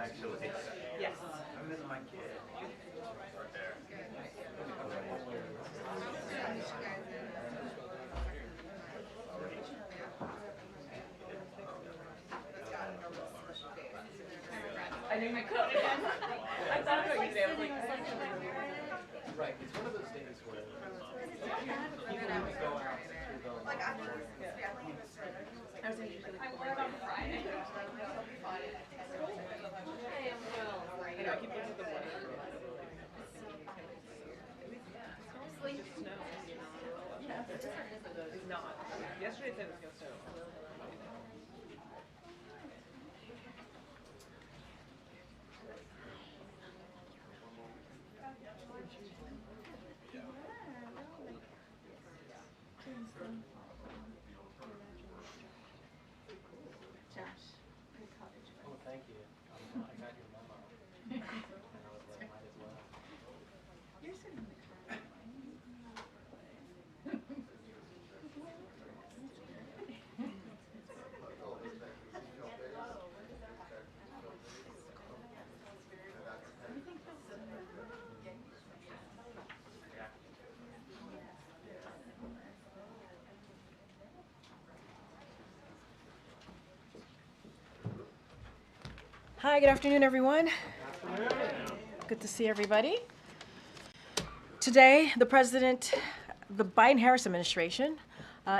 Actually, yes. I'm missing my kid. I need my coat again. I thought about you today. I was like, Right, it's one of those days where I was usually I wore it on Friday. I know, I keep looking at the weather. Yeah, it's not. Yesterday it said it was going to snow. oh, thank you. I got your memo. And I was like, might as well. You're sitting in the car. Hi, good afternoon, everyone. Good to see everybody. Today, the Biden-Harris administration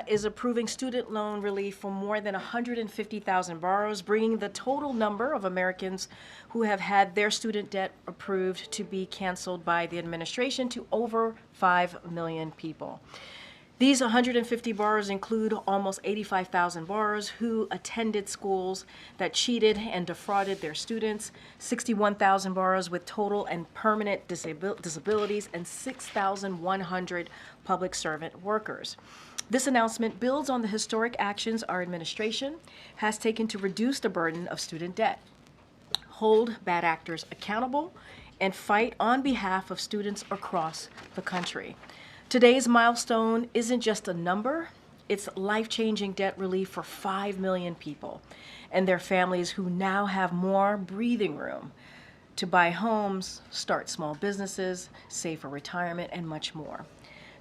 is approving student loan relief for more than 150,000 borrowers, bringing the total number of Americans who have had their student debt approved to be canceled by the administration to over 5 million people. These 150 borrowers include almost 85,000 borrowers who attended schools that cheated and defrauded their students, 61,000 borrowers with total and permanent disabilities, and 6,100 public servant workers. This announcement builds on the historic actions our administration has taken to reduce the burden of student debt, hold bad actors accountable, and fight on behalf of students across the country. Today's milestone isn't just a number, it's life-changing debt relief for 5 million people and their families who now have more breathing room to buy homes, start small businesses, save for retirement, and much more.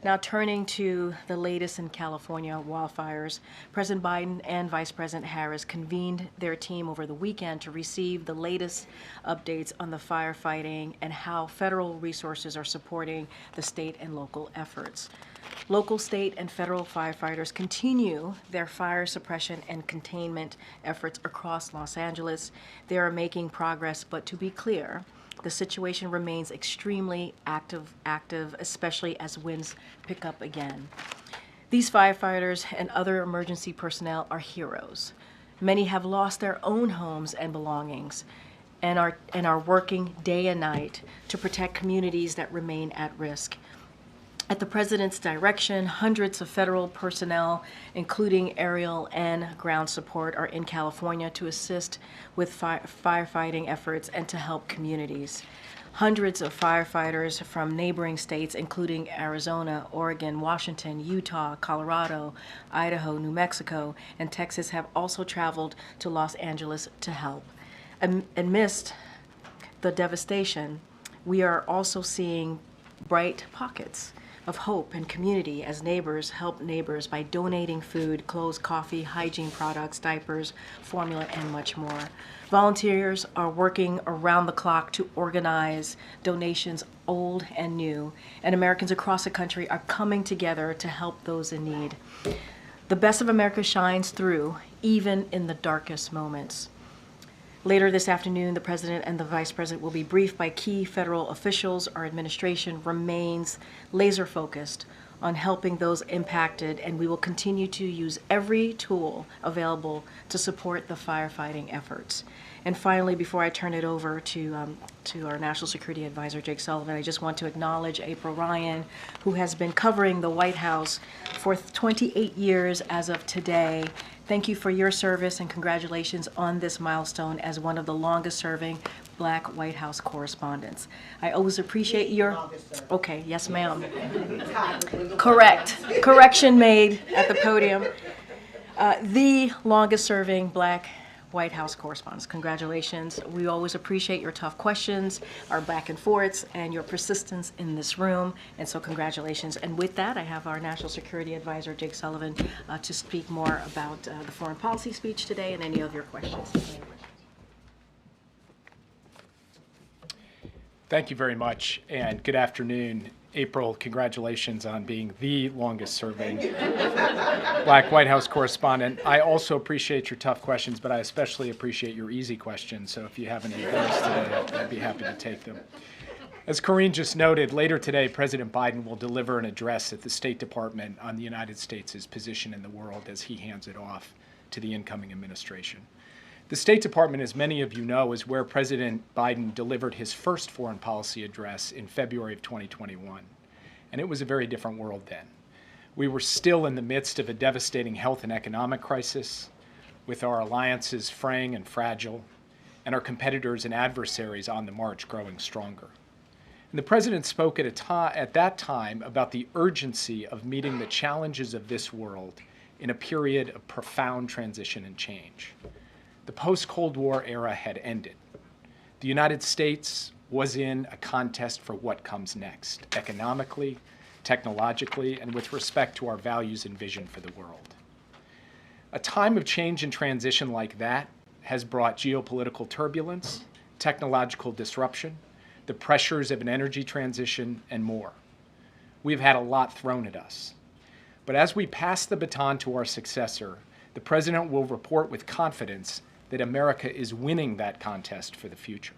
Now turning to the latest in California wildfires, President Biden and Vice President Harris convened their team over the weekend to receive the latest updates on the firefighting and how federal resources are supporting the state and local efforts. Local, state, and federal firefighters continue their fire suppression and containment efforts across Los Angeles. They are making progress, but to be clear, the situation remains extremely active, especially as winds pick up again. These firefighters and other emergency personnel are heroes. Many have lost their own homes and belongings and are working day and night to protect communities that remain at risk. At the President's direction, hundreds of federal personnel, including aerial and ground support, are in California to assist with firefighting efforts and to help communities. Hundreds of firefighters from neighboring states, including Arizona, Oregon, Washington, Utah, Colorado, Idaho, New Mexico, and Texas, have also traveled to Los Angeles to help. Amidst the devastation, we are also seeing bright pockets of hope and community as neighbors help neighbors by donating food, clothes, coffee, hygiene products, diapers, formula, and much more. Volunteers are working around the clock to organize donations, old and new, and Americans across the country are coming together to help those in need. The best of America shines through, even in the darkest moments. Later this afternoon, the President and the Vice President will be briefed by key federal officials. Our administration remains laser-focused on helping those impacted, and we will continue to use every tool available to support the firefighting efforts. And finally, before I turn it over to our National Security Advisor, Jake Sullivan, I just want to acknowledge April Ryan, who has been covering the White House for 28 years as of today. Thank you for your service and congratulations on this milestone as one of the longest-serving Black White House correspondents. I always appreciate your... Okay, yes, ma'am. Correct. Correction made at the podium. The longest-serving Black White House correspondents. Congratulations. We always appreciate your tough questions, our back and forths, and your persistence in this room. And so congratulations. And with that, I have our National Security Advisor, Jake Sullivan, to speak more about the foreign policy speech today and any of your questions. Thank you very much, and good afternoon. April, congratulations on being the longest-serving Black White House correspondent. I also appreciate your tough questions, but I especially appreciate your easy questions. So if you have any of those today, I'd be happy to take them. As Karine just noted, later today, President Biden will deliver an address at the State Department on the United States' position in the world as he hands it off to the incoming administration. The State Department, as many of you know, is where President Biden delivered his first foreign policy address in February of 2021. And it was a very different world then. We were still in the midst of a devastating health and economic crisis, with our alliances fraying and fragile, and our competitors and adversaries on the march growing stronger. And the President spoke at that time about the urgency of meeting the challenges of this world in a period of profound transition and change. The post-Cold War era had ended. The United States was in a contest for what comes next, economically, technologically, and with respect to our values and vision for the world. A time of change and transition like that has brought geopolitical turbulence, technological disruption, the pressures of an energy transition, and more. We've had a lot thrown at us. But as we pass the baton to our successor, the President will report with confidence that America is winning that contest for the future.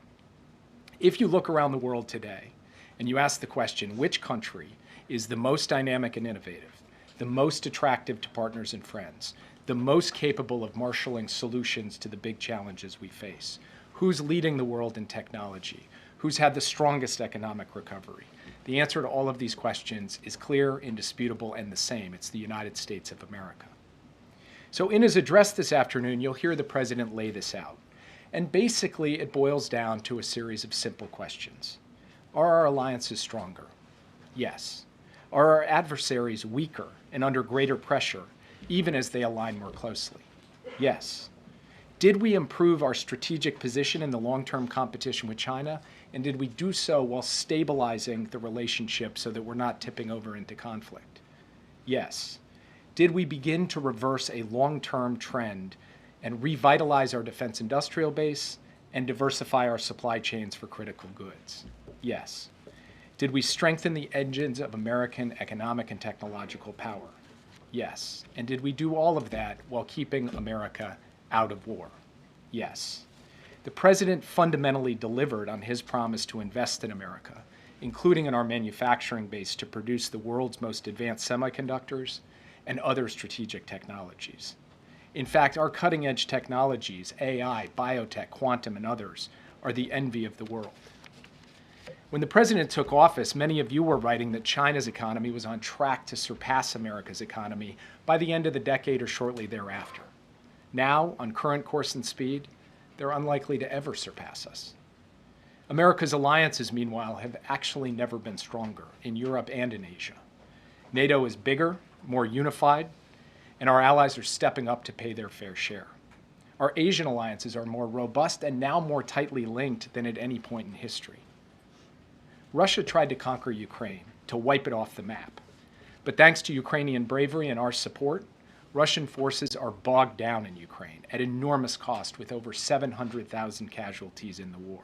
If you look around the world today and you ask the question, which country is the most dynamic and innovative, the most attractive to partners and friends, the most capable of marshaling solutions to the big challenges we face, who's leading the world in technology, who's had the strongest economic recovery, the answer to all of these questions is clear, indisputable, and the same. It's the United States of America. So in his address this afternoon, you'll hear the President lay this out. And basically, it boils down to a series of simple questions. Are our alliances stronger? Yes. Are our adversaries weaker and under greater pressure, even as they align more closely? Yes. Did we improve our strategic position in the long-term competition with China? And did we do so while stabilizing the relationship so that we're not tipping over into conflict? Yes. Did we begin to reverse a long-term trend and revitalize our defense industrial base and diversify our supply chains for critical goods? Yes. Did we strengthen the engines of American economic and technological power? Yes. And did we do all of that while keeping America out of war? Yes. The President fundamentally delivered on his promise to invest in America, including in our manufacturing base to produce the world's most advanced semiconductors and other strategic technologies. In fact, our cutting-edge technologies, AI, biotech, quantum, and others, are the envy of the world. When the President took office, many of you were writing that China's economy was on track to surpass America's economy by the end of the decade or shortly thereafter. Now, on current course and speed, they're unlikely to ever surpass us. America's alliances, meanwhile, have actually never been stronger in Europe and in Asia. NATO is bigger, more unified, and our allies are stepping up to pay their fair share. Our Asian alliances are more robust and now more tightly linked than at any point in history. Russia tried to conquer Ukraine, to wipe it off the map. But thanks to Ukrainian bravery and our support, Russian forces are bogged down in Ukraine at enormous cost with over 700,000 casualties in the war.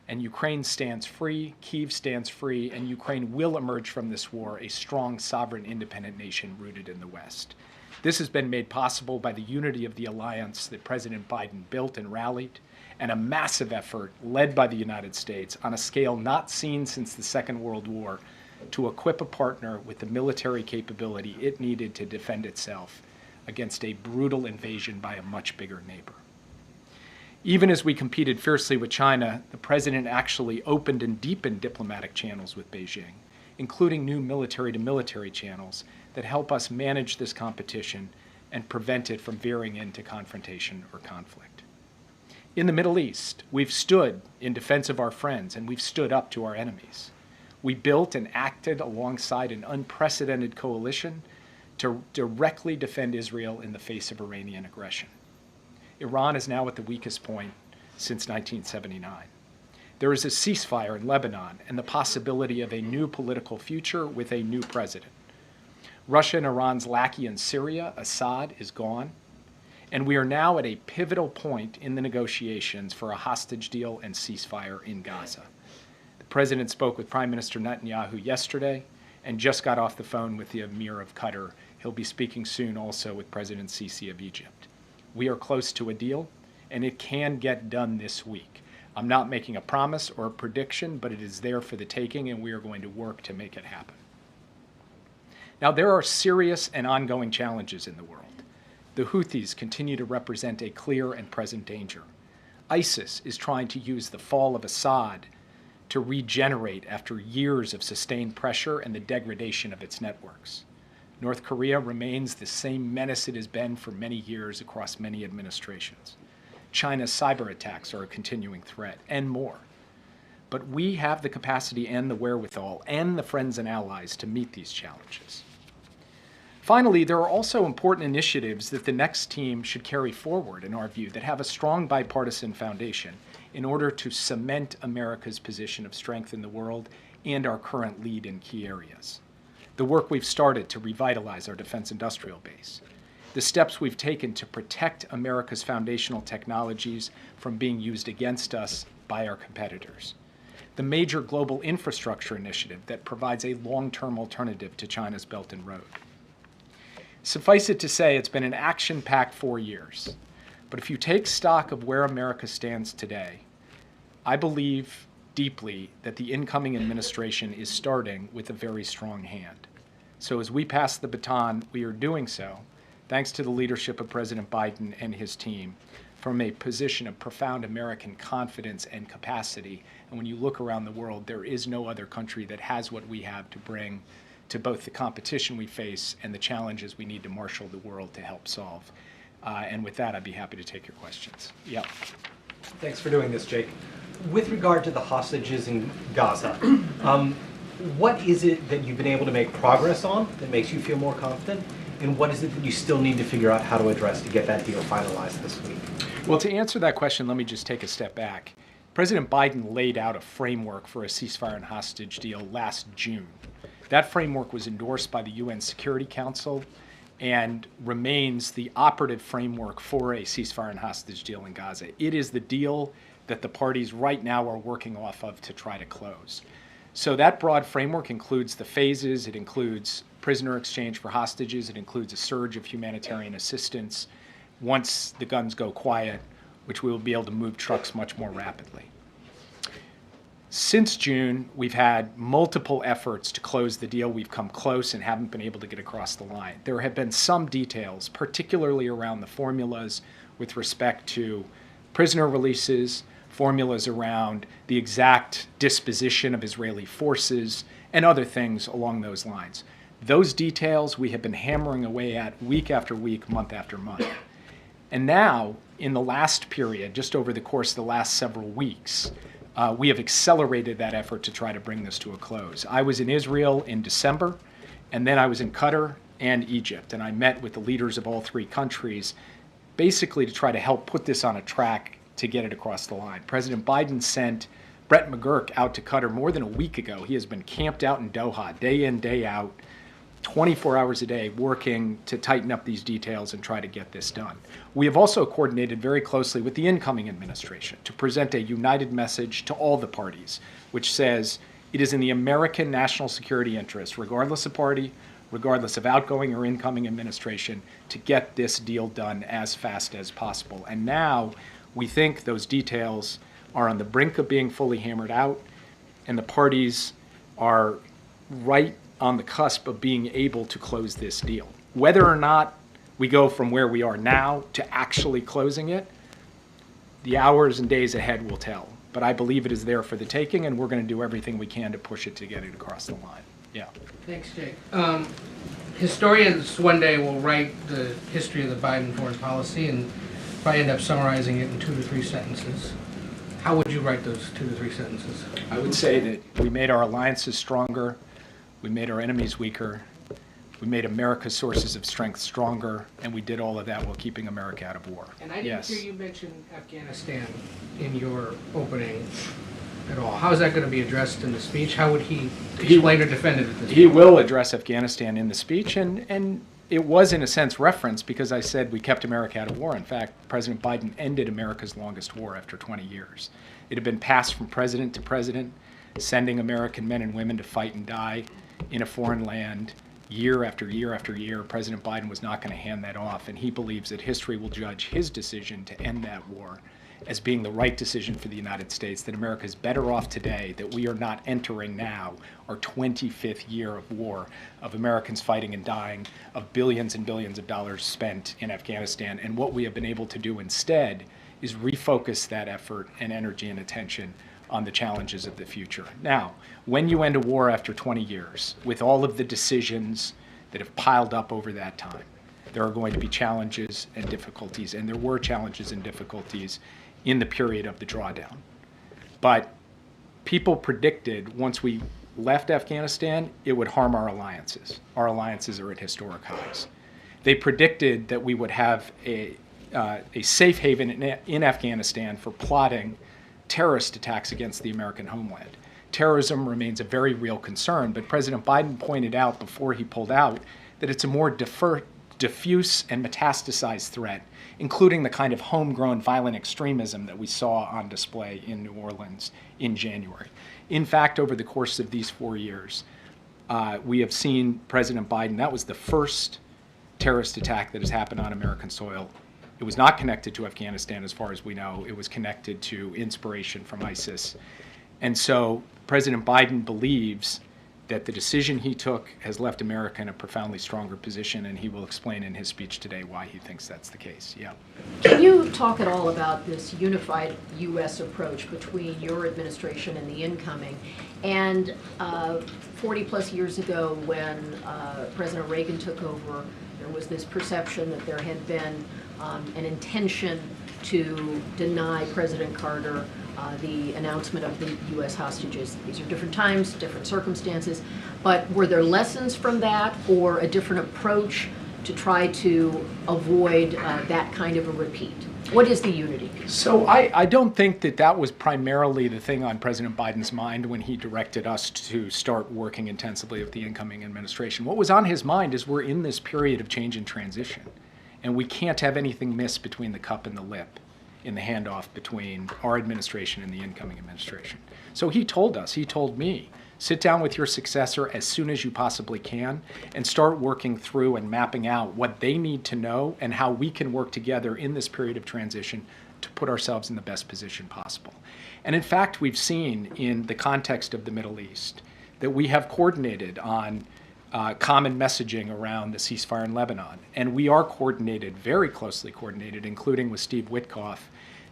And Ukraine stands free, Kyiv stands free, and Ukraine will emerge from this war a strong, sovereign, independent nation rooted in the West. This has been made possible by the unity of the alliance that President Biden built and rallied, and a massive effort led by the United States on a scale not seen since the Second World War to equip a partner with the military capability it needed to defend itself against a brutal invasion by a much bigger neighbor. Even as we competed fiercely with China, the president actually opened and deepened diplomatic channels with Beijing, including new military-to-military channels that help us manage this competition and prevent it from veering into confrontation or conflict. In the Middle East, we've stood in defense of our friends and we've stood up to our enemies. We built and acted alongside an unprecedented coalition to directly defend Israel in the face of Iranian aggression. Iran is now at the weakest point since 1979. There is a ceasefire in Lebanon and the possibility of a new political future with a new president. Russia and Iran's lackey in Syria, Assad, is gone. And we are now at a pivotal point in the negotiations for a hostage deal and ceasefire in Gaza. The president spoke with Prime Minister Netanyahu yesterday and just got off the phone with the Emir of Qatar. He'll be speaking soon also with President Sisi of Egypt. We are close to a deal, and it can get done this week. I'm not making a promise or a prediction, but it is there for the taking, and we are going to work to make it happen. Now, there are serious and ongoing challenges in the world. The Houthis continue to represent a clear and present danger. ISIS is trying to use the fall of Assad to regenerate after years of sustained pressure and the degradation of its networks. North Korea remains the same menace it has been for many years across many administrations. China's cyber attacks are a continuing threat, and more. But we have the capacity and the wherewithal and the friends and allies to meet these challenges. Finally, there are also important initiatives that the next team should carry forward, in our view, that have a strong bipartisan foundation in order to cement America's position of strength in the world and our current lead in key areas. The work we've started to revitalize our defense industrial base, the steps we've taken to protect America's foundational technologies from being used against us by our competitors, the major global infrastructure initiative that provides a long-term alternative to China's Belt and Road. Suffice it to say, it's been an action-packed 4 years. But if you take stock of where America stands today, I believe deeply that the incoming administration is starting with a very strong hand. So as we pass the baton, we are doing so, thanks to the leadership of President Biden and his team, from a position of profound American confidence and capacity. And when you look around the world, there is no other country that has what we have to bring to both the competition we face and the challenges we need to marshal the world to help solve. And with that, I'd be happy to take your questions. Yeah. Thanks for doing this, Jake. With regard to the hostages in Gaza, what is it that you've been able to make progress on that makes you feel more confident? And what is it that you still need to figure out how to address to get that deal finalized this week? Well, to answer that question, let me just take a step back. President Biden laid out a framework for a ceasefire and hostage deal last June. That framework was endorsed by the UN Security Council and remains the operative framework for a ceasefire and hostage deal in Gaza. It is the deal that the parties right now are working off of to try to close. So that broad framework includes the phases, it includes prisoner exchange for hostages, it includes a surge of humanitarian assistance once the guns go quiet, which we will be able to move trucks much more rapidly. Since June, we've had multiple efforts to close the deal. We've come close and haven't been able to get across the line. There have been some details, particularly around the formulas with respect to prisoner releases, formulas around the exact disposition of Israeli forces, and other things along those lines. Those details we have been hammering away at week after week, month after month. And now, in the last period, just over the course of the last several weeks, we have accelerated that effort to try to bring this to a close. I was in Israel in December, and then I was in Qatar and Egypt, and I met with the leaders of all three countries, basically to try to help put this on a track to get it across the line. President Biden sent Brett McGurk out to Qatar more than a week ago. He has been camped out in Doha, day in, day out, 24 hours a day, working to tighten up these details and try to get this done. We have also coordinated very closely with the incoming administration to present a united message to all the parties, which says it is in the American national security interest, regardless of party, regardless of outgoing or incoming administration, to get this deal done as fast as possible. And now we think those details are on the brink of being fully hammered out, and the parties are right on the cusp of being able to close this deal. Whether or not we go from where we are now to actually closing it, The hours and days ahead will tell. But I believe it is there for the taking, and we're going to do everything we can to push it to get it across the line. Yeah. Thanks, Jake. Historians one day will write the history of the Biden foreign policy and probably end up summarizing it in 2 to 3 sentences. How would you write those 2 to 3 sentences? I would say that we made our alliances stronger, we made our enemies weaker, we made America's sources of strength stronger, and we did all of that while keeping America out of war. And I didn't Yes. hear you mention Afghanistan in your opening at all. How is that going to be addressed in the speech? How would he explain or defend it at this He point? will address Afghanistan in the speech, and it was in a sense referenced because I said we kept America out of war. In fact, President Biden ended America's longest war after 20 years. It had been passed from president to president, sending American men and women to fight and die in a foreign land year after year after year. President Biden was not going to hand that off, and he believes that history will judge his decision to end that war as being the right decision for the United States, that America is better off today, that we are not entering now our 25th year of war, of Americans fighting and dying, of billions and billions of dollars spent in Afghanistan. And what we have been able to do instead is refocus that effort and energy and attention on the challenges of the future. Now, when you end a war after 20 years, with all of the decisions that have piled up over that time, there are going to be challenges and difficulties, and there were challenges and difficulties in the period of the drawdown. But people predicted once we left Afghanistan, it would harm our alliances. Our alliances are at historic highs. They predicted that we would have a safe haven in Afghanistan for plotting terrorist attacks against the American homeland. Terrorism remains a very real concern, but President Biden pointed out before he pulled out that it's a more diffuse and metastasized threat, including the kind of homegrown violent extremism that we saw on display in New Orleans in January. In fact, over the course of these 4 years, we have seen President Biden, that was the first terrorist attack that has happened on American soil. It was not connected to Afghanistan as far as we know. It was connected to inspiration from ISIS. And so President Biden believes that the decision he took has left America in a profoundly stronger position, and he will explain in his speech today why he thinks that's the case. Yeah. Can you talk at all about this unified U.S. approach between your administration and the incoming? And 40 plus years ago when President Reagan took over, there was this perception that there had been an intention to deny President Carter the announcement of the U.S. hostages. These are different times, different circumstances, but were there lessons from that or a different approach to try to avoid that kind of a repeat? What is the unity? So I don't think that that was primarily the thing on President Biden's mind when he directed us to start working intensively with the incoming administration. What was on his mind is we're in this period of change and transition, and we can't have anything miss between the cup and the lip in the handoff between our administration and the incoming administration. So he told us, he told me, sit down with your successor as soon as you possibly can and start working through and mapping out what they need to know and how we can work together in this period of transition to put ourselves in the best position possible. And in fact, we've seen in the context of the Middle East that we have coordinated on common messaging around the ceasefire in Lebanon. And we are coordinated, very closely coordinated, including with Steve Witkoff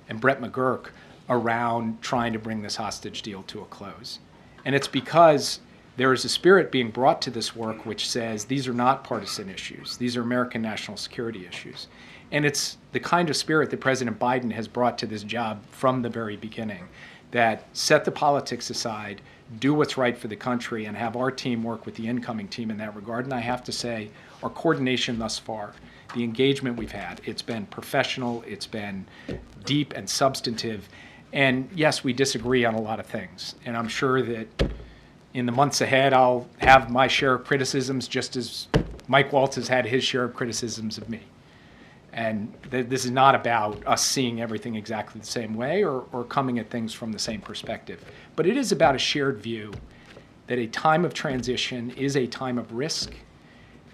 and Brett McGurk, around trying to bring this hostage deal to a close. And it's because there is a spirit being brought to this work which says these are not partisan issues. These are American national security issues. And it's the kind of spirit that President Biden has brought to this job from the very beginning, that set the politics aside, do what's right for the country, and have our team work with the incoming team in that regard. And I have to say, our coordination thus far, the engagement we've had, it's been professional, it's been deep and substantive. And yes, we disagree on a lot of things. And I'm sure that in the months ahead, I'll have my share of criticisms, just as Mike Waltz has had his share of criticisms of me. And this is not about us seeing everything exactly the same way or coming at things from the same perspective. But it is about a shared view that a time of transition is a time of risk,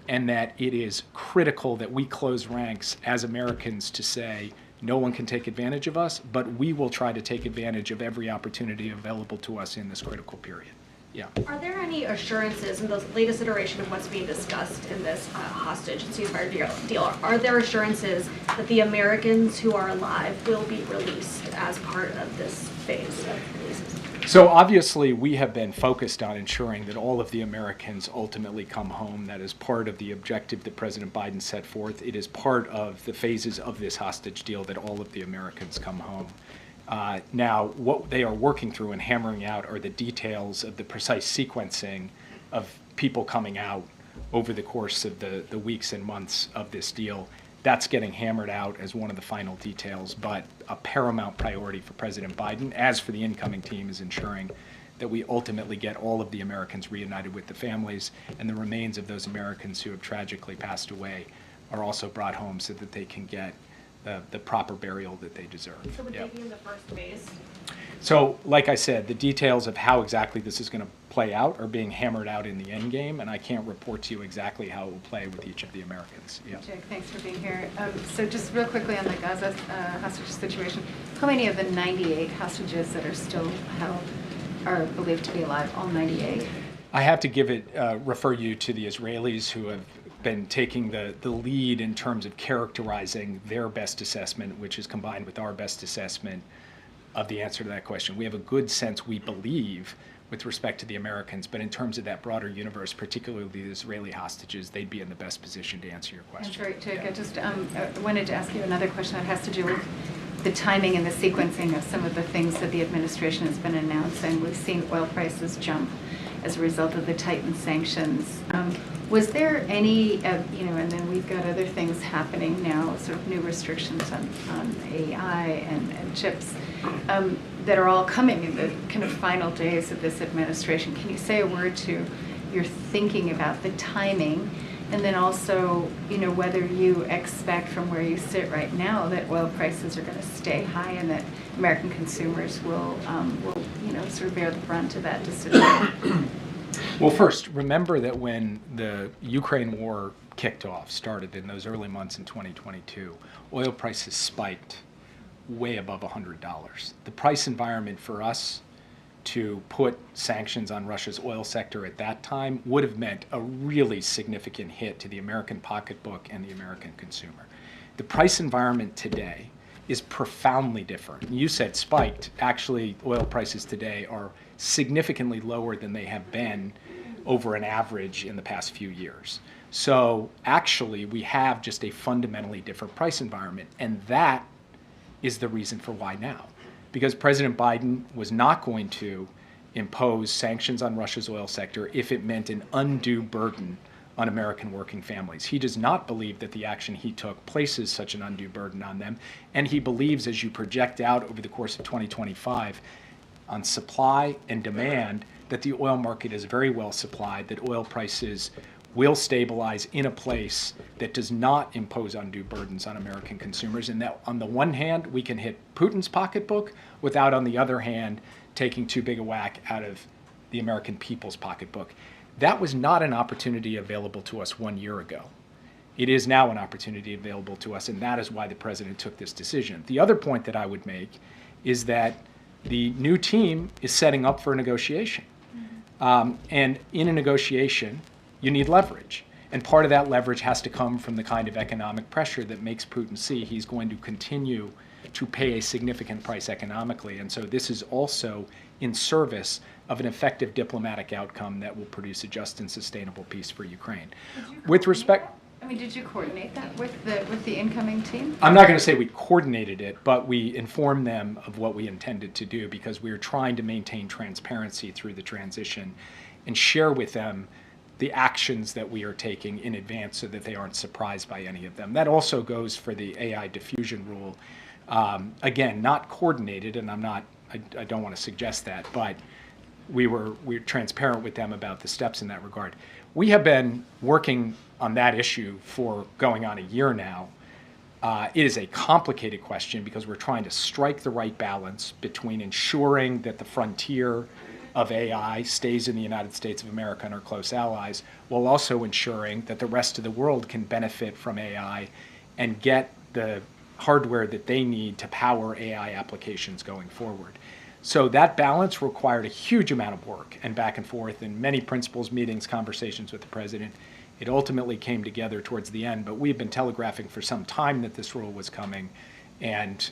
and that it is critical that we close ranks as Americans to say, no one can take advantage of us, but we will try to take advantage of every opportunity available to us in this critical period. Yeah. Are there any assurances in the latest iteration of what's being discussed in this hostage and ceasefire deal? Are there assurances that the Americans who are alive will be released as part of this phase of releases? So obviously we have been focused on ensuring that all of the Americans ultimately come home. That is part of the objective that President Biden set forth. It is part of the phases of this hostage deal that all of the Americans come home. Now, what they are working through and hammering out are the details of the precise sequencing of people coming out over the course of the weeks and months of this deal. That's getting hammered out as one of the final details, but a paramount priority for President Biden, as for the incoming team, is ensuring that we ultimately get all of the Americans reunited with the families, and the remains of those Americans who have tragically passed away are also brought home so that they can get the proper burial that they deserve. So would they be in the first phase? So, like I said, the details of how exactly this is going to play out are being hammered out in the end game, and I can't report to you exactly how it will play with each of the Americans. Yeah. Jake, thanks for being here. So just real quickly on the Gaza hostage situation, how many of the 98 hostages that are still held are believed to be alive, all 98? I have to refer you to the Israelis who have been taking the lead in terms of characterizing their best assessment, which is combined with our best assessment of the answer to that question. We have a good sense, we believe, with respect to the Americans, but in terms of that broader universe, particularly the Israeli hostages, they'd be in the best position to answer your question. That's right, Jake. I just wanted to ask you another question that has to do with the timing and the sequencing of some of the things that the administration has been announcing. We've seen oil prices jump as a result of the tightened sanctions. Was there any, and then we've got other things happening now, sort of new restrictions on AI and chips that are all coming in the kind of final days of this administration. Can you say a word to your thinking about the timing, and then also, whether you expect from where you sit right now that oil prices are going to stay high and that American consumers will sort of bear the brunt of that decision? Well, first, remember that when the Ukraine war started in those early months in 2022, oil prices spiked way above $100. The price environment for us to put sanctions on Russia's oil sector at that time would have meant a really significant hit to the American pocketbook and the American consumer. The price environment today is profoundly different. You said spiked. Actually, oil prices today are significantly lower than they have been over an average in the past few years. So actually, we have just a fundamentally different price environment, and that is the reason for why now. Because President Biden was not going to impose sanctions on Russia's oil sector if it meant an undue burden on American working families. He does not believe that the action he took places such an undue burden on them, and he believes, as you project out over the course of 2025 on supply and demand, that the oil market is very well supplied, that oil prices will stabilize in a place that does not impose undue burdens on American consumers, and that on the one hand, we can hit Putin's pocketbook without, on the other hand, taking too big a whack out of the American people's pocketbook. That was not an opportunity available to us 1 year ago. It is now an opportunity available to us, and that is why the president took this decision. The other point that I would make is that the new team is setting up for a negotiation. And in a negotiation, you need leverage. And part of that leverage has to come from the kind of economic pressure that makes Putin see he's going to continue to pay a significant price economically. And so this is also in service of an effective diplomatic outcome that will produce a just and sustainable peace for Ukraine. With respect, did you coordinate that with the incoming team? I'm not going to say we coordinated it, but we informed them of what we intended to do because we were trying to maintain transparency through the transition and share with them the actions that we are taking in advance so that they aren't surprised by any of them. That also goes for the AI diffusion rule. Again, not coordinated, and I don't want to suggest that, but we're transparent with them about the steps in that regard. We have been working on that issue for going on a year now. It is a complicated question because we're trying to strike the right balance between ensuring that the frontier of AI stays in the United States of America and our close allies, while also ensuring that the rest of the world can benefit from AI and get the hardware that they need to power AI applications going forward. So that balance required a huge amount of work and back and forth and many principals meetings, conversations with the president. It ultimately came together towards the end, but we've been telegraphing for some time that this rule was coming. And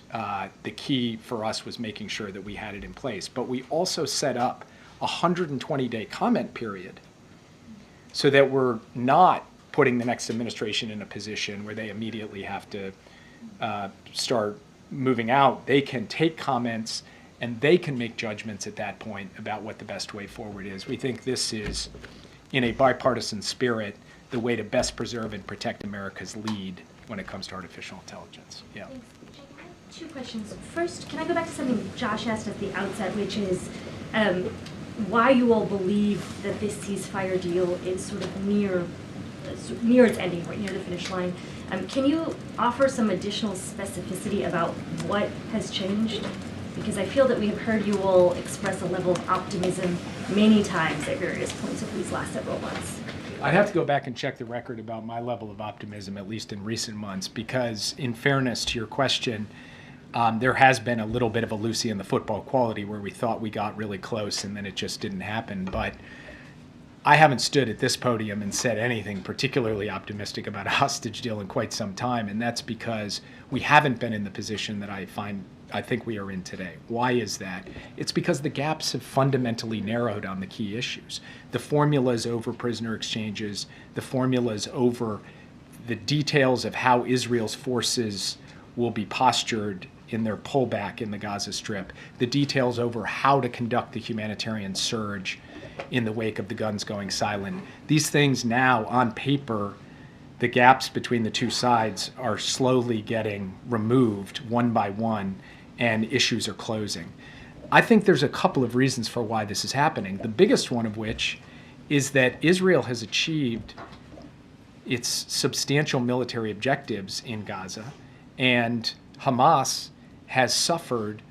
the key for us was making sure that we had it in place. But we also set up a 120-day comment period so that we're not putting the next administration in a position where they immediately have to start moving out. They can take comments and they can make judgments at that point about what the best way forward is. We think this is, in a bipartisan spirit, the way to best preserve and protect America's lead when it comes to artificial intelligence. Yeah. Thanks. Jake, I have 2 questions. First, can I go back to something Josh asked at the outset, which is why you all believe that this ceasefire deal is sort of near its ending point, near the finish line. Can you offer some additional specificity about what has changed? Because I feel that we have heard you all express a level of optimism many times at various points over these last several months. I'd have to go back and check the record about my level of optimism, at least in recent months, because in fairness to your question, there has been a little bit of a Lucy in the football quality where we thought we got really close and then it just didn't happen. But I haven't stood at this podium and said anything particularly optimistic about a hostage deal in quite some time, and that's because we haven't been in the position that I think we are in today. Why is that? It's because the gaps have fundamentally narrowed on the key issues. The formulas over prisoner exchanges, the formulas over the details of how Israel's forces will be postured in their pullback in the Gaza Strip, the details over how to conduct the humanitarian surge in the wake of the guns going silent. These things now, on paper, the gaps between the two sides are slowly getting removed one by one, and issues are closing. I think there's a couple of reasons for why this is happening, the biggest one of which is that Israel has achieved its substantial military objectives in Gaza, and Hamas has suffered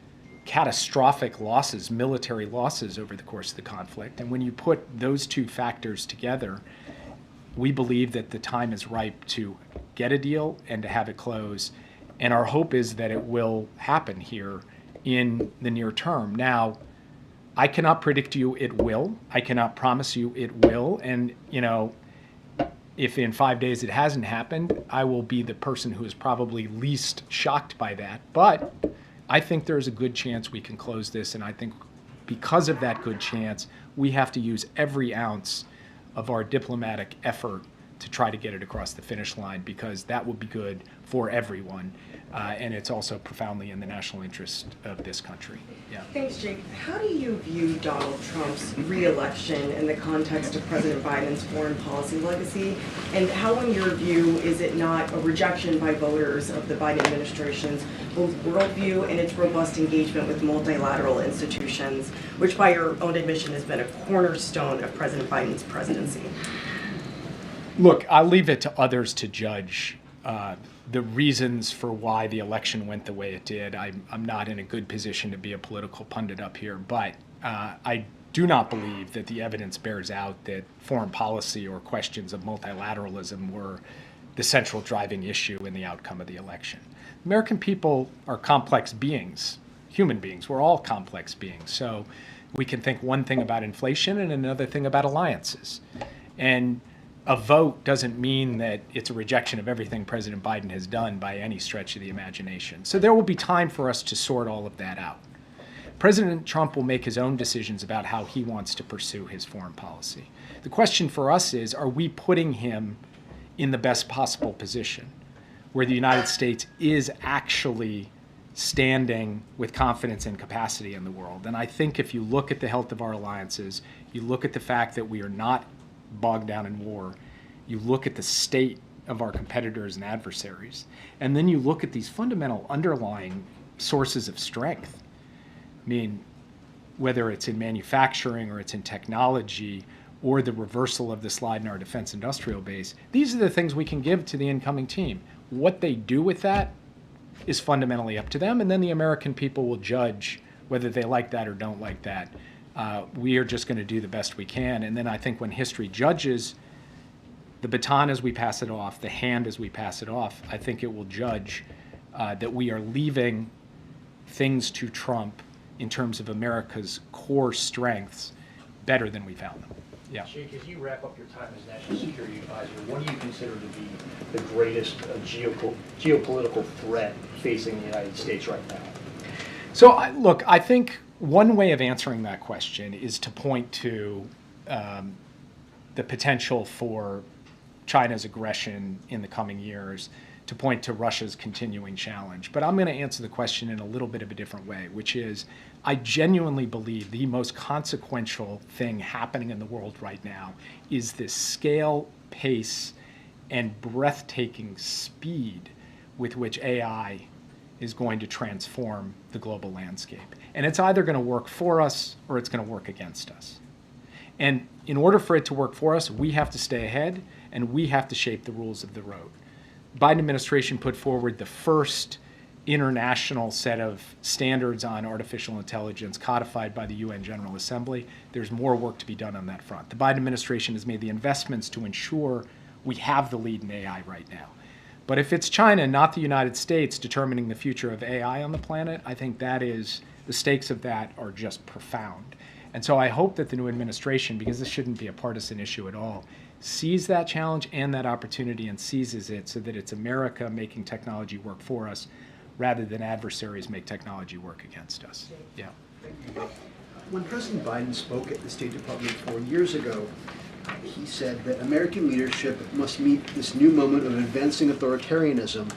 catastrophic losses, military losses over the course of the conflict. And when you put those two factors together, we believe that the time is ripe to get a deal and to have it close. And our hope is that it will happen here in the near term. Now, I cannot predict you it will. I cannot promise you it will. And, if in 5 days it hasn't happened, I will be the person who is probably least shocked by that. But I think there's a good chance we can close this, and I think because of that good chance, we have to use every ounce of our diplomatic effort to try to get it across the finish line, because that will be good for everyone, and it's also profoundly in the national interest of this country. Yeah. Thanks, Jake. How do you view Donald Trump's re-election in the context of President Biden's foreign policy legacy? And how, in your view, is it not a rejection by voters of the Biden administration's both worldview and its robust engagement with multilateral institutions, which by your own admission has been a cornerstone of President Biden's presidency? Look, I'll leave it to others to judge the reasons for why the election went the way it did. I'm not in a good position to be a political pundit up here, but I do not believe that the evidence bears out that foreign policy or questions of multilateralism were the central driving issue in the outcome of the election. American people are complex beings, human beings. We're all complex beings. So we can think one thing about inflation and another thing about alliances. And a vote doesn't mean that it's a rejection of everything President Biden has done by any stretch of the imagination. So there will be time for us to sort all of that out. President Trump will make his own decisions about how he wants to pursue his foreign policy. The question for us is, are we putting him in the best possible position where the United States is actually standing with confidence and capacity in the world? And I think if you look at the health of our alliances, you look at the fact that we are not bogged down in war, you look at the state of our competitors and adversaries, and then you look at these fundamental underlying sources of strength. I mean, whether it's in manufacturing or it's in technology or the reversal of the slide in our defense industrial base, these are the things we can give to the incoming team. What they do with that is fundamentally up to them, and then the American people will judge whether they like that or don't like that. We are just going to do the best we can. And then I think when history judges the baton as we pass it off, the hand as we pass it off, I think it will judge that we are leaving things to Trump in terms of America's core strengths better than we found them. Yeah. Jake, as you wrap up your time as National Security Advisor, what do you consider to be the greatest geopolitical threat facing the United States right now? So, look, I think one way of answering that question is to point to the potential for China's aggression in the coming years, to point to Russia's continuing challenge. But I'm going to answer the question in a little bit of a different way, which is I genuinely believe the most consequential thing happening in the world right now is this scale, pace, and breathtaking speed with which AI is going to transform the global landscape. And it's either going to work for us or it's going to work against us. And in order for it to work for us, we have to stay ahead and we have to shape the rules of the road. Biden administration put forward the first international set of standards on artificial intelligence codified by the UN General Assembly. There's more work to be done on that front. The Biden administration has made the investments to ensure we have the lead in AI right now. But if it's China, not the United States, determining the future of AI on the planet, I think that is, the stakes of that are just profound. And so I hope that the new administration, because this shouldn't be a partisan issue at all, sees that challenge and that opportunity and seizes it so that it's America making technology work for us rather than adversaries make technology work against us. Yeah. When President Biden spoke at the State Department 4 years ago, he said that American leadership must meet this new moment of advancing authoritarianism,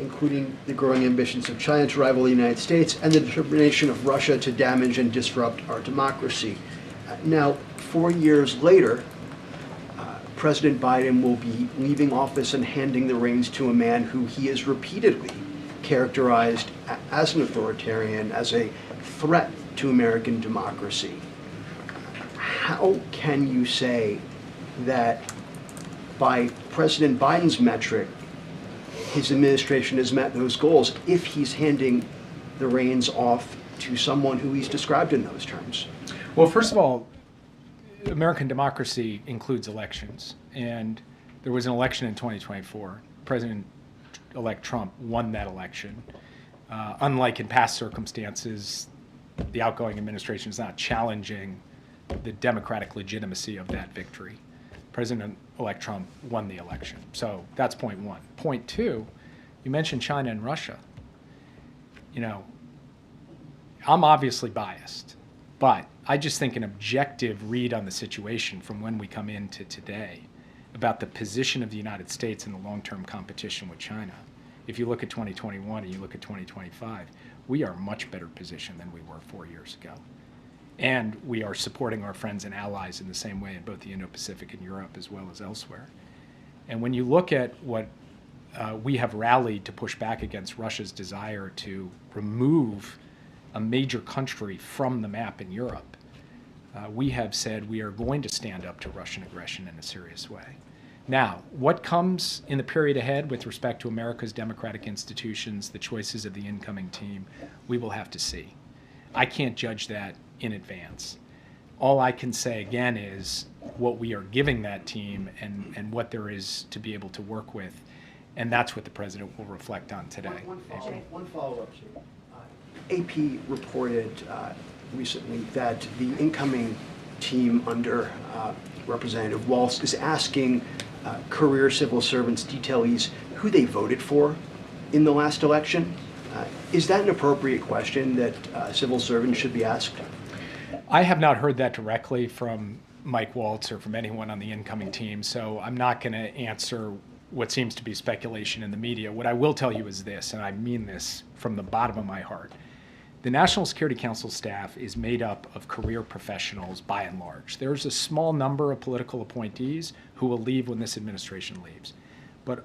including the growing ambitions of China to rival the United States and the determination of Russia to damage and disrupt our democracy. Now, 4 years later, President Biden will be leaving office and handing the reins to a man who he has repeatedly characterized as an authoritarian, as a threat to American democracy. How can you say that by President Biden's metric, his administration has met those goals if he's handing the reins off to someone who he's described in those terms? Well, first of all, American democracy includes elections, and there was an election in 2024. President-elect Trump won that election. Unlike in past circumstances, the outgoing administration is not challenging the democratic legitimacy of that victory. President-elect Trump won the election. So that's point one. Point two, you mentioned China and Russia. You know, I'm obviously biased, but I just think an objective read on the situation from when we come into today about the position of the United States in the long-term competition with China. If you look at 2021 and you look at 2025, we are much better positioned than we were 4 years ago. And we are supporting our friends and allies in the same way in both the Indo-Pacific and Europe as well as elsewhere. And when you look at what we have rallied to push back against Russia's desire to remove a major country from the map in Europe, we have said we are going to stand up to Russian aggression in a serious way. Now, what comes in the period ahead with respect to America's democratic institutions, the choices of the incoming team, we will have to see. I can't judge that in advance. All I can say again is what we are giving that team and what there is to be able to work with, and that's what the president will reflect on today. One follow-up. AP reported recently that the incoming team under Representative Walz is asking career civil servants, detailees, who they voted for in the last election. Is that an appropriate question that civil servants should be asked? I have not heard that directly from Mike Waltz or from anyone on the incoming team, so I'm not going to answer what seems to be speculation in the media. What I will tell you is this, and I mean this from the bottom of my heart. The National Security Council staff is made up of career professionals by and large. There's a small number of political appointees who will leave when this administration leaves. But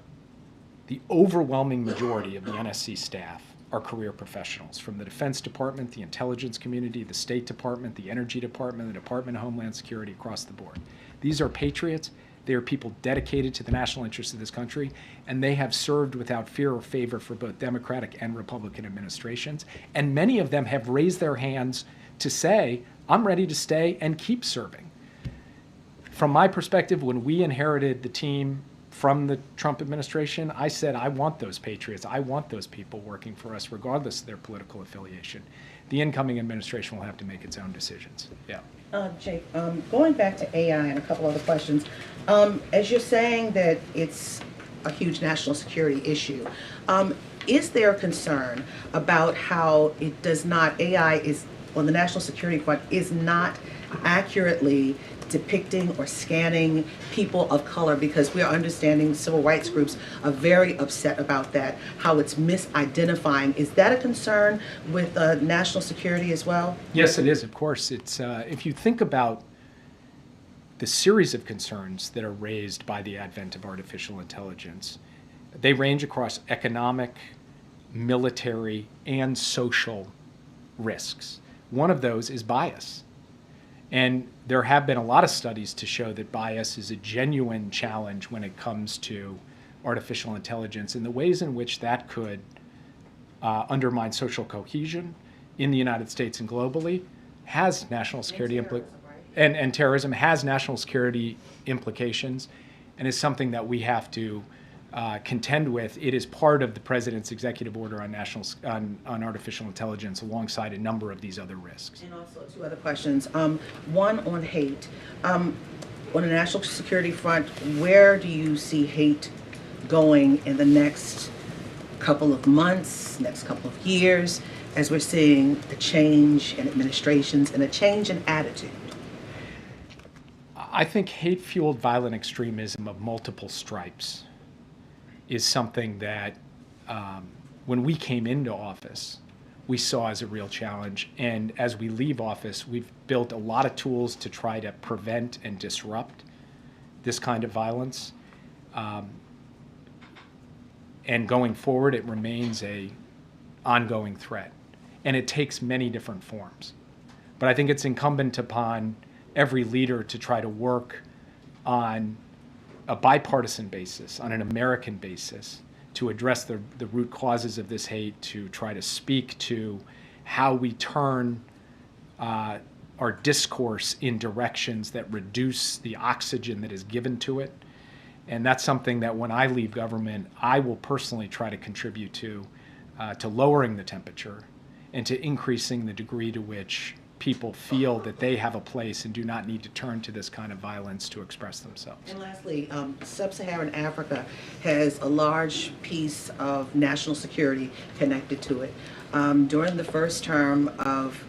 the overwhelming majority of the NSC staff are career professionals from the Defense Department, the intelligence community, the State Department, the Energy Department, the Department of Homeland Security, across the board. These are patriots. They are people dedicated to the national interests of this country, and they have served without fear or favor for both Democratic and Republican administrations. And many of them have raised their hands to say, I'm ready to stay and keep serving. From my perspective, when we inherited the team from the Trump administration, I said, I want those patriots. I want those people working for us, regardless of their political affiliation. the incoming administration will have to make its own decisions. Yeah. Jake, going back to AI and a couple other questions, as you're saying that it's a huge national security issue, is there a concern about how it does not, AI is, on the national security front, is not accurately depicting or scanning people of color, because we are understanding civil rights groups are very upset about that, how it's misidentifying. Is that a concern with national security as well? Yes, it is, of course. It's, if you think about the series of concerns that are raised by the advent of artificial intelligence, they range across economic, military, and social risks. One of those is bias. And there have been a lot of studies to show that bias is a genuine challenge when it comes to artificial intelligence and the ways in which that could undermine social cohesion in the United States and globally has national security and terrorism has national security implications, and is something that we have to contend with. It is part of the president's executive order on artificial intelligence, alongside a number of these other risks. And also two other questions. One on hate. On the national security front, where do you see hate going in the next couple of months, next couple of years, as we're seeing a change in administrations and a change in attitude? I think hate-fueled violent extremism of multiple stripes is something that when we came into office, we saw as a real challenge. And as we leave office, we've built a lot of tools to try to prevent and disrupt this kind of violence. And going forward, it remains an ongoing threat. And it takes many different forms. But I think it's incumbent upon every leader to try to work on a bipartisan basis, on an American basis, to address the root causes of this hate, to try to speak to how we turn our discourse in directions that reduce the oxygen that is given to it. And that's something that when I leave government, I will personally try to contribute to lowering the temperature and to increasing the degree to which people feel that they have a place and do not need to turn to this kind of violence to express themselves. And lastly, sub-Saharan Africa has a large piece of national security connected to it. During the first term of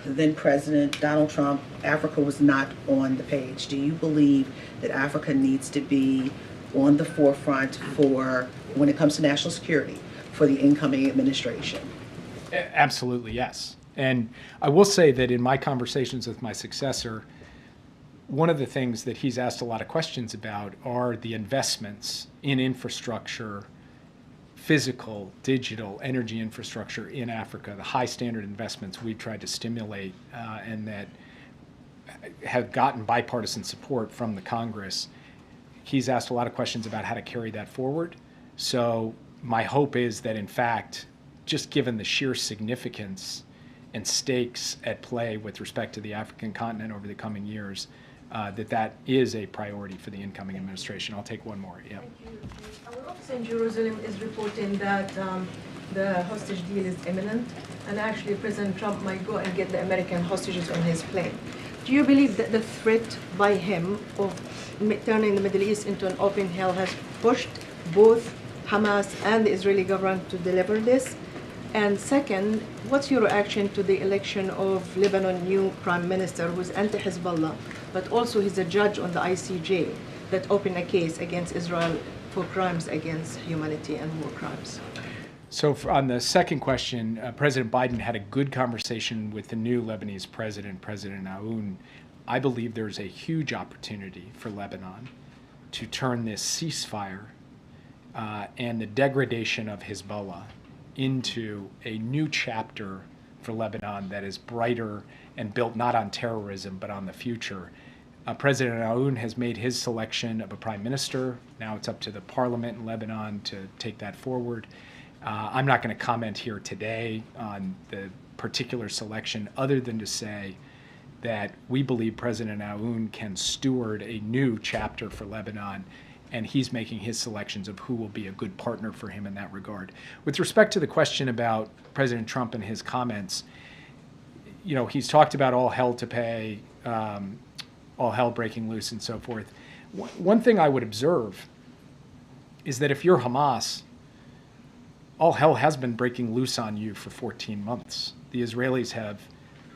then President Donald Trump, Africa was not on the page. Do you believe that Africa needs to be on the forefront for, when it comes to national security, for the incoming administration? Absolutely, yes. And I will say that in my conversations with my successor, one of the things that he's asked a lot of questions about are the investments in infrastructure, physical, digital, energy infrastructure in Africa, the high standard investments we've tried to stimulate and that have gotten bipartisan support from the Congress. He's asked a lot of questions about how to carry that forward. So my hope is that, in fact, just given the sheer significance and stakes at play with respect to the African continent over the coming years, that is a priority for the incoming administration. I'll take one more. Yeah. Thank you. Our office in Jerusalem is reporting that the hostage deal is imminent, and actually President Trump might go and get the American hostages on his plane. Do you believe that the threat by him of turning the Middle East into an open hell has pushed both Hamas and the Israeli government to deliver this? And second, what's your reaction to the election of Lebanon's new prime minister, who's anti-Hezbollah, but also he's a judge on the ICJ that opened a case against Israel for crimes against humanity and war crimes? So on the second question, President Biden had a good conversation with the new Lebanese president, President Aoun. I believe there's a huge opportunity for Lebanon to turn this ceasefire and the degradation of Hezbollah into a new chapter for Lebanon that is brighter and built not on terrorism but on the future. President Aoun has made his selection of a prime minister. Now it's up to the parliament in Lebanon to take that forward. I'm not going to comment here today on the particular selection other than to say that we believe President Aoun can steward a new chapter for Lebanon and he's making his selections of who will be a good partner for him in that regard. With respect to the question about President Trump and his comments, he's talked about all hell to pay, all hell breaking loose and so forth. One thing I would observe is that if you're Hamas, all hell has been breaking loose on you for 14 months. The Israelis have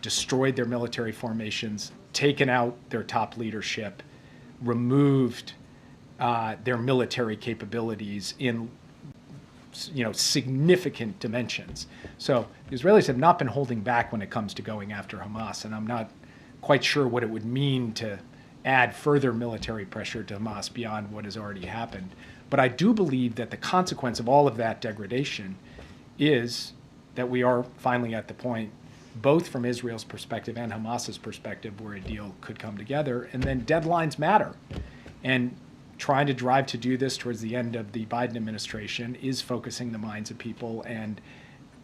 destroyed their military formations, taken out their top leadership, removed their military capabilities in significant dimensions. So the Israelis have not been holding back when it comes to going after Hamas, and I'm not quite sure what it would mean to add further military pressure to Hamas beyond what has already happened. But I do believe that the consequence of all of that degradation is that we are finally at the point, both from Israel's perspective and Hamas's perspective, where a deal could come together. And then deadlines matter. And trying to drive to do this towards the end of the Biden administration is focusing the minds of people. And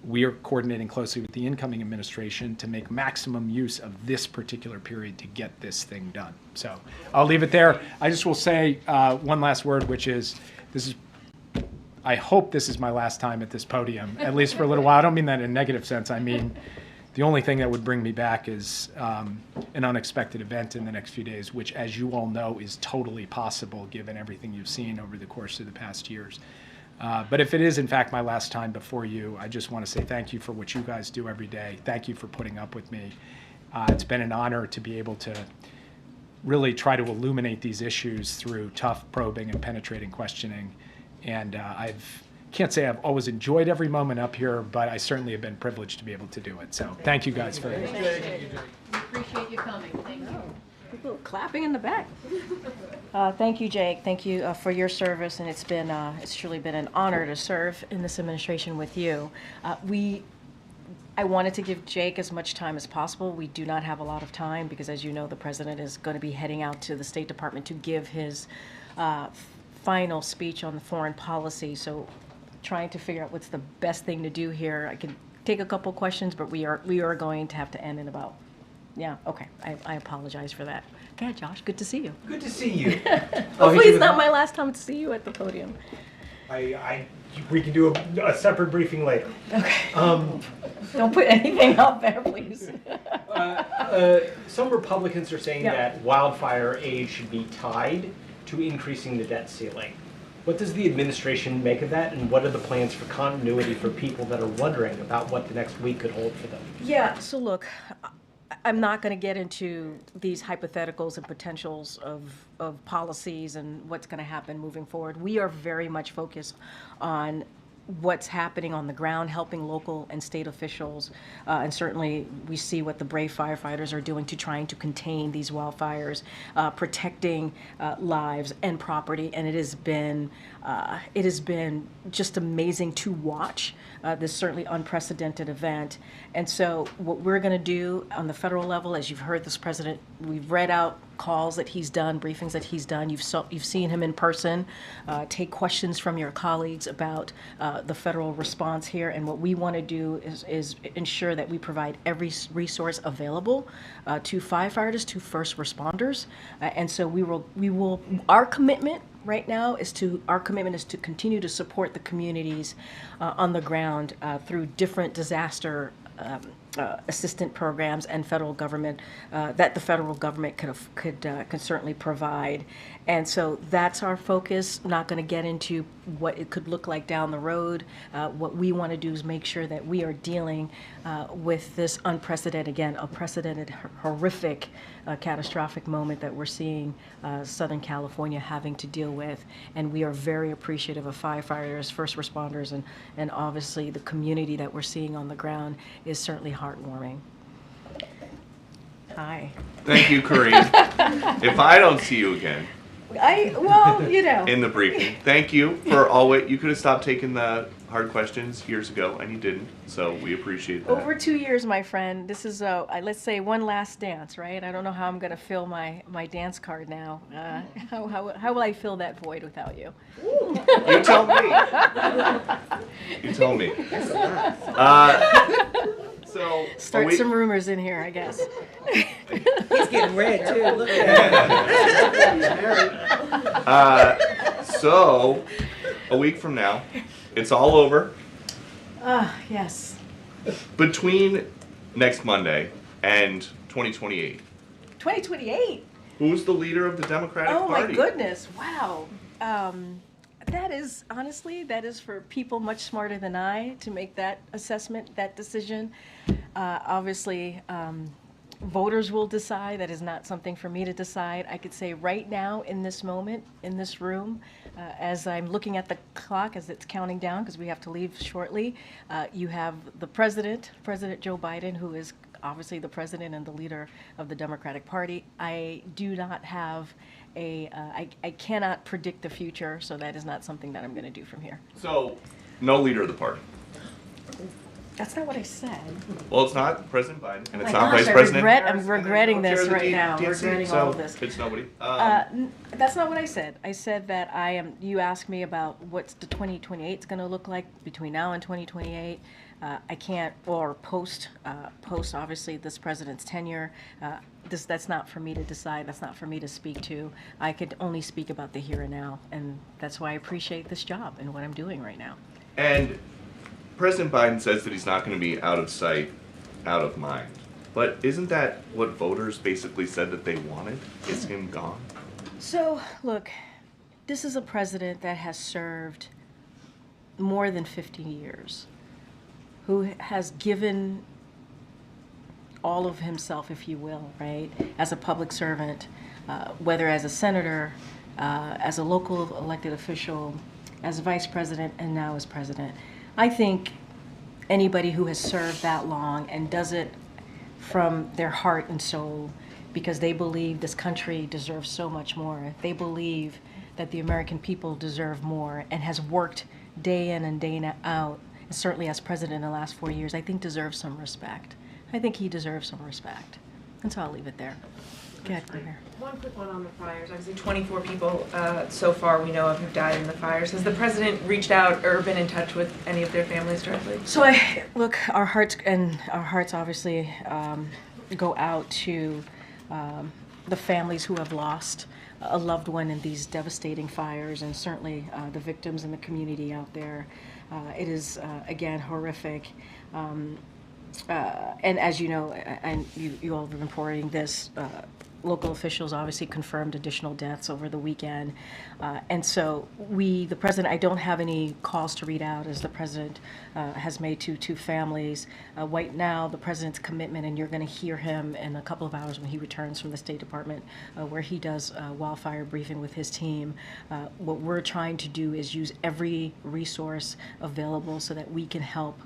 we are coordinating closely with the incoming administration to make maximum use of this particular period to get this thing done. So I'll leave it there. I just will say one last word, which is, I hope this is my last time at this podium, at least for a little while. I don't mean that in a negative sense. I mean, the only thing that would bring me back is an unexpected event in the next few days, which, as you all know, is totally possible given everything you've seen over the course of the past years. But if it is, in fact, my last time before you, I just want to say thank you for what you guys do every day. Thank you for putting up with me. It's been an honor to be able to really try to illuminate these issues through tough probing and penetrating questioning. And can't say I've always enjoyed every moment up here, but I certainly have been privileged to be able to do it. So thank you guys very much. We appreciate you coming. Thank you. People clapping in the back. Thank you, Jake. Thank you for your service, and it's truly been an honor to serve in this administration with you. I wanted to give Jake as much time as possible. We do not have a lot of time because, as you know, the president is going to be heading out to the State Department to give his final speech on the foreign policy. So trying to figure out what's the best thing to do here. I can take a couple questions, but we are going to have to end in about, okay. I apologize for that. Okay, Josh, good to see you. Good to see you. Hopefully it's not my last time to see you at the podium. We can do a separate briefing later. Okay. Don't put anything out there, please. Some Republicans are saying that wildfire aid should be tied to increasing the debt ceiling. What does the administration make of that, and what are the plans for continuity for people that are wondering about what the next week could hold for them? Yeah, so look, I'm not going to get into these hypotheticals and potentials of policies and what's going to happen moving forward. We are very much focused on what's happening on the ground, helping local and state officials, and certainly we see what the brave firefighters are doing to trying to contain these wildfires, protecting lives and property, and it has been just amazing to watch this certainly unprecedented event. And so what we're going to do on the federal level, as you've heard this president, we've read out calls that he's done, briefings that he's done. You've seen him in person. Take questions from your colleagues about the federal response here. And what we want to do is ensure that we provide every resource available to firefighters, to first responders. And so we will. Our commitment right now is to continue to support the communities on the ground through different disaster assistant programs and federal government that the federal government could certainly provide. And so that's our focus. Not going to get into what it could look like down the road. What we want to do is make sure that we are dealing with this unprecedented, horrific, catastrophic moment that we're seeing Southern California having to deal with. And we are very appreciative of firefighters, first responders, and obviously the community that we're seeing on the ground is certainly heartwarming. Hi. Thank you, Karine. If I don't see you again. In the briefing. Thank you for always. You could have stopped taking the hard questions years ago, and you didn't. So we appreciate that. Over 2 years, my friend. This is let's say one last dance, right? I don't know how I'm going to fill my dance card now. How will I fill that void without you? You tell me. You tell me. So start some rumors in here, I guess. He's getting red too. Look at So, a week from now, it's all over. Yes. Between next Monday and 2028, 2028. who's the leader of the Democratic Oh Party? my goodness! Wow. That is honestly, that is for people much smarter than I to make that assessment, that decision. Obviously, voters will decide. That is not something for me to decide. I could say right now, in this moment, in this room, as I'm looking at the clock as it's counting down, because we have to leave shortly, you have the President Joe Biden, who is obviously the president and the leader of the Democratic Party. I do not have I cannot predict the future, so that is not something that I'm going to do from here. So, no leader of the party. That's not what I said. Well, it's not President Biden, and it's My not gosh, Vice President. I'm regretting this right now. DNC, Regretting so all of this. It's nobody. That's not what I said. I said that I am. You asked me about what's the 2028 is going to look like between now and 2028. I can't, or post obviously this president's tenure. That's not for me to decide. That's not for me to speak to. I could only speak about the here and now, and that's why I appreciate this job and what I'm doing right now. And President Biden says that he's not going to be out of sight, out of mind. But isn't that what voters basically said that they wanted? Is him gone? So, look, this is a president that has served more than 50 years, who has given all of himself, if you will, right, as a public servant, whether as a senator, as a local elected official, as vice president, and now as president. I think anybody who has served that long and does it from their heart and soul because they believe this country deserves so much more, they believe that the American people deserve more, and has worked day in and day out, and certainly as president in the last 4 years, I think deserves some respect. I think he deserves some respect. And so I'll leave it there. Go ahead, Claire. One quick one on the fires. Obviously, 24 people so far we know of who've died in the fires. Has the president reached out or been in touch with any of their families directly? So look, our hearts obviously go out to the families who have lost a loved one in these devastating fires, and certainly the victims in the community out there. It is again horrific. And as you know, and you all have been reporting this, local officials obviously confirmed additional deaths over the weekend. And so the president, I don't have any calls to read out, as the president has made to two families. Right now, the president's commitment, and you're going to hear him in a couple of hours when he returns from the State Department, where he does a wildfire briefing with his team. What we're trying to do is use every resource available so that we can help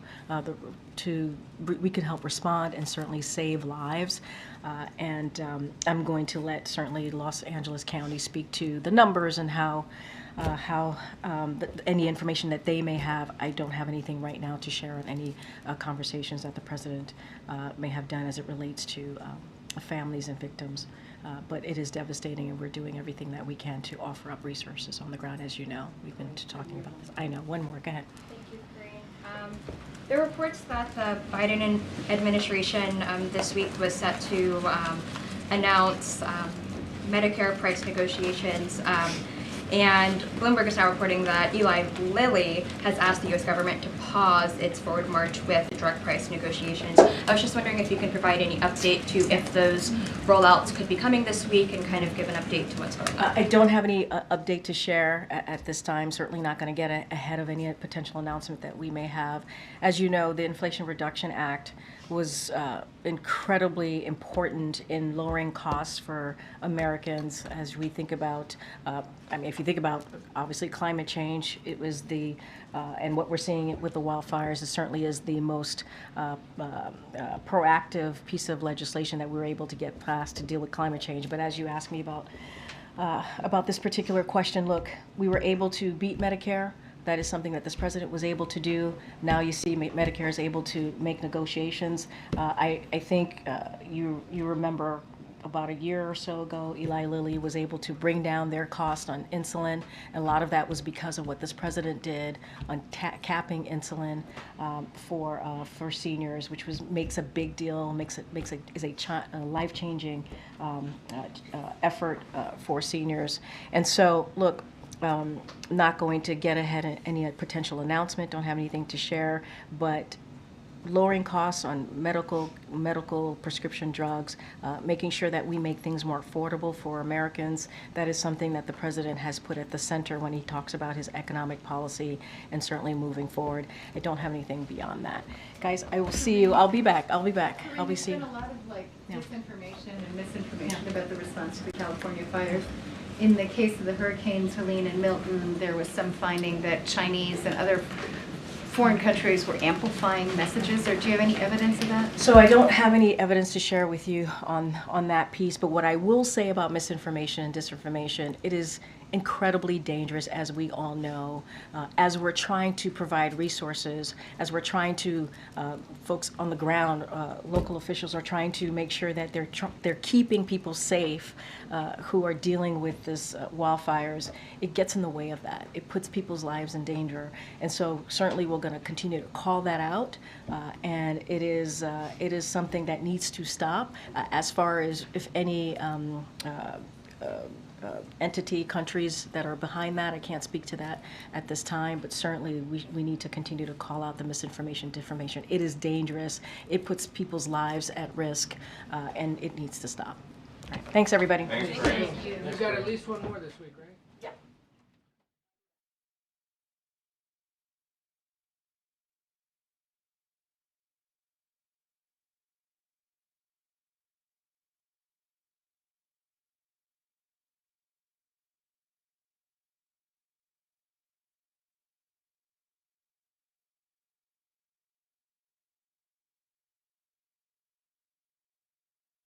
we can help respond and certainly save lives. And I'm going to let certainly Los Angeles County speak to the numbers and how any information that they may have. I don't have anything right now to share on any conversations that the president may have done as it relates to families and victims. But it is devastating, and we're doing everything that we can to offer up resources on the ground, as you know. We've been talking about this. I know. One more. Go ahead. Thank you, Karine. There are reports that the Biden administration this week was set to announce Medicare price negotiations. And Bloomberg is now reporting that Eli Lilly has asked the U.S. government to pause its forward march with drug price negotiations. I was just wondering if you can provide any update to if those rollouts could be coming this week, and kind of give an update to what's going on. I don't have any update to share at this time. Certainly not going to get ahead of any potential announcement that we may have. As you know, the Inflation Reduction Act was incredibly important in lowering costs for Americans as we think about, if you think about obviously climate change, it was and what we're seeing with the wildfires, it certainly is the most proactive piece of legislation that we were able to get passed to deal with climate change. But as you asked me about this particular question, look, we were able to beat Medicare. That is something that this president was able to do. Now you see Medicare is able to make negotiations. I think you remember about a year or so ago, Eli Lilly was able to bring down their cost on insulin. And a lot of that was because of what this president did on capping insulin for seniors, which makes a big deal, is a life-changing effort for seniors. And so, look, not going to get ahead of any potential announcement, don't have anything to share, but lowering costs on medical prescription drugs, making sure that we make things more affordable for Americans. That is something that the president has put at the center when he talks about his economic policy and certainly moving forward. I don't have anything beyond that. Guys, I will see you. I'll be back. I'll be back. I'll be seeing you. There's been a lot of disinformation and misinformation about the response to the California fires. In the case of the hurricanes Helene and Milton, there was some finding that Chinese and other foreign countries were amplifying messages, or do you have any evidence of that? So I don't have any evidence to share with you on that piece, but what I will say about misinformation and disinformation, it is incredibly dangerous, as we all know, as we're trying to provide resources, as we're trying to, folks on the ground, local officials are trying to make sure that they're keeping people safe who are dealing with this wildfires. It gets in the way of that. It puts people's lives in danger. And so certainly we're going to continue to call that out, and it is something that needs to stop. As far as if any entity, countries that are behind that, I can't speak to that at this time, but certainly we need to continue to call out the misinformation, disinformation. It is dangerous. It puts people's lives at risk, and it needs to stop. All right. Thanks, everybody. Thanks, You've got at least one more this week, right?